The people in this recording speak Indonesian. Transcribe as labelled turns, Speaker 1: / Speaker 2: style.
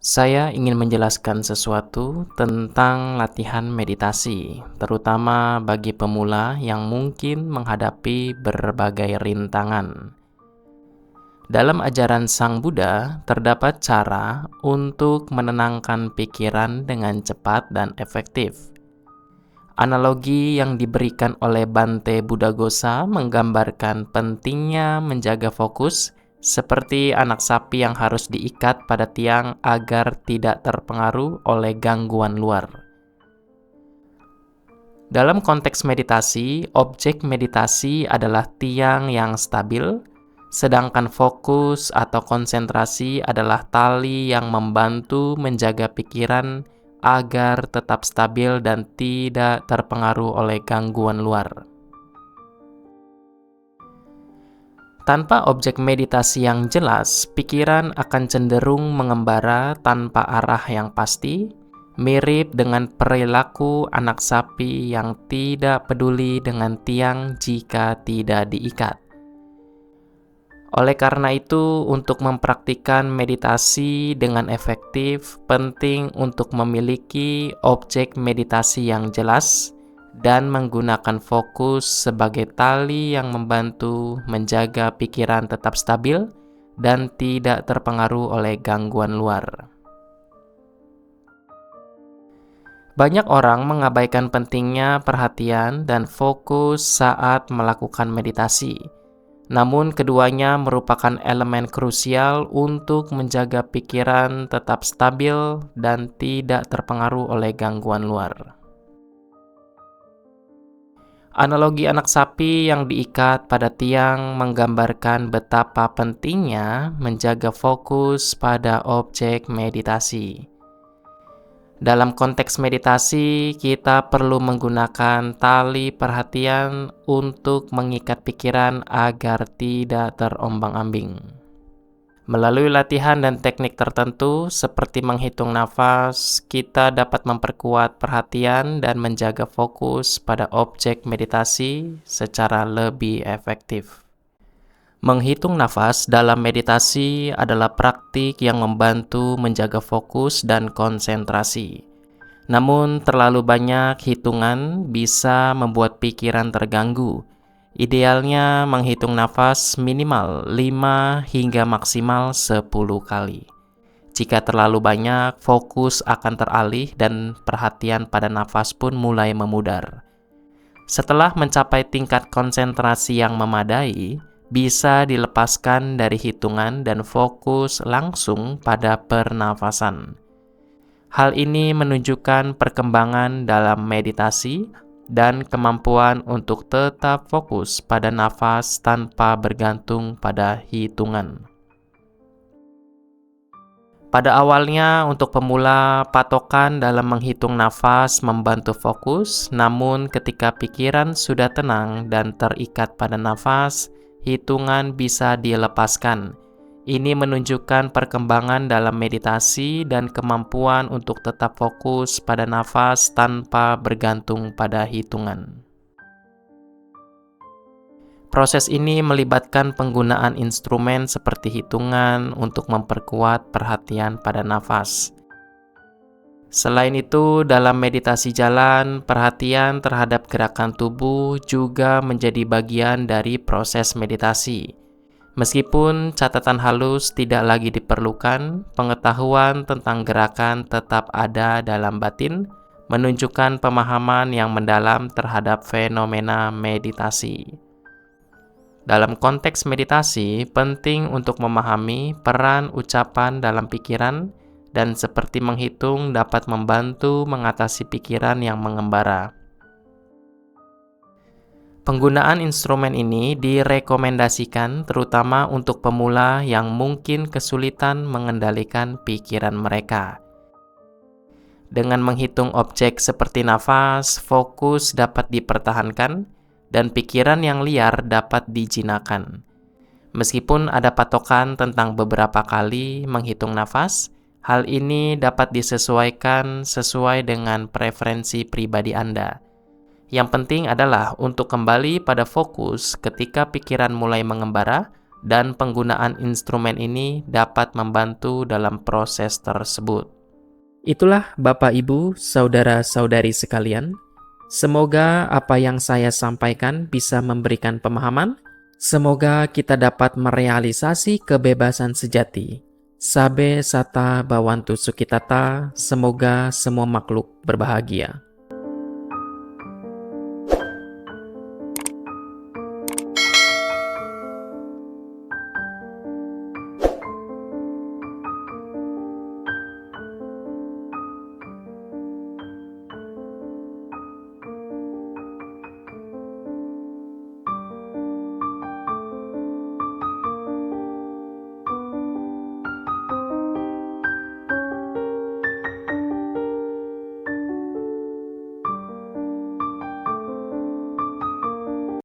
Speaker 1: Saya ingin menjelaskan sesuatu tentang latihan meditasi, terutama bagi pemula yang mungkin menghadapi berbagai rintangan. Dalam ajaran Sang Buddha, terdapat cara untuk menenangkan pikiran dengan cepat dan efektif. Analogi yang diberikan oleh Bante Buddhaghosa menggambarkan pentingnya menjaga fokus seperti anak sapi yang harus diikat pada tiang agar tidak terpengaruh oleh gangguan luar. Dalam konteks meditasi, objek meditasi adalah tiang yang stabil, sedangkan fokus atau konsentrasi adalah tali yang membantu menjaga pikiran agar tetap stabil dan tidak terpengaruh oleh gangguan luar. Tanpa objek meditasi yang jelas, pikiran akan cenderung mengembara tanpa arah yang pasti, mirip dengan perilaku anak sapi yang tidak peduli dengan tiang jika tidak diikat. Oleh karena itu, untuk mempraktikkan meditasi dengan efektif, penting untuk memiliki objek meditasi yang jelas dan menggunakan fokus sebagai tali yang membantu menjaga pikiran tetap stabil dan tidak terpengaruh oleh gangguan luar. Banyak orang mengabaikan pentingnya perhatian dan fokus saat melakukan meditasi. Namun keduanya merupakan elemen krusial untuk menjaga pikiran tetap stabil dan tidak terpengaruh oleh gangguan luar. Analogi anak sapi yang diikat pada tiang menggambarkan betapa pentingnya menjaga fokus pada objek meditasi. Dalam konteks meditasi, kita perlu menggunakan tali perhatian untuk mengikat pikiran agar tidak terombang-ambing. Melalui latihan dan teknik tertentu, seperti menghitung nafas, kita dapat memperkuat perhatian dan menjaga fokus pada objek meditasi secara lebih efektif. Menghitung nafas dalam meditasi adalah praktik yang membantu menjaga fokus dan konsentrasi. Namun, terlalu banyak hitungan bisa membuat pikiran terganggu. Idealnya menghitung nafas minimal 5 hingga maksimal 10 kali. Jika terlalu banyak, fokus akan teralih dan perhatian pada nafas pun mulai memudar. Setelah mencapai tingkat konsentrasi yang memadai, bisa dilepaskan dari hitungan dan fokus langsung pada pernafasan. Hal ini menunjukkan perkembangan dalam meditasi dan kemampuan untuk tetap fokus pada nafas tanpa bergantung pada hitungan. Pada awalnya, untuk pemula, patokan dalam menghitung nafas membantu fokus, namun ketika pikiran sudah tenang dan terikat pada nafas, hitungan bisa dilepaskan. Ini menunjukkan perkembangan dalam meditasi dan kemampuan untuk tetap fokus pada nafas tanpa bergantung pada hitungan. Proses ini melibatkan penggunaan instrumen seperti hitungan untuk memperkuat perhatian pada nafas. Selain itu, dalam meditasi jalan, perhatian terhadap gerakan tubuh juga menjadi bagian dari proses meditasi. Meskipun catatan halus tidak lagi diperlukan, pengetahuan tentang gerakan tetap ada dalam batin, menunjukkan pemahaman yang mendalam terhadap fenomena meditasi. Dalam konteks meditasi, penting untuk memahami peran ucapan dalam pikiran, dan seperti menghitung dapat membantu mengatasi pikiran yang mengembara. Penggunaan instrumen ini direkomendasikan terutama untuk pemula yang mungkin kesulitan mengendalikan pikiran mereka. Dengan menghitung objek seperti nafas, fokus dapat dipertahankan dan pikiran yang liar dapat dijinakkan. Meskipun ada patokan tentang beberapa kali menghitung nafas, hal ini dapat disesuaikan sesuai dengan preferensi pribadi Anda. Yang penting adalah untuk kembali pada fokus ketika pikiran mulai mengembara dan penggunaan instrumen ini dapat membantu dalam proses tersebut. Itulah Bapak Ibu, saudara-saudari sekalian. Semoga apa yang saya sampaikan bisa memberikan pemahaman. Semoga kita dapat merealisasi kebebasan sejati. Sabe sata bawantu sukitata, semoga semua makhluk berbahagia.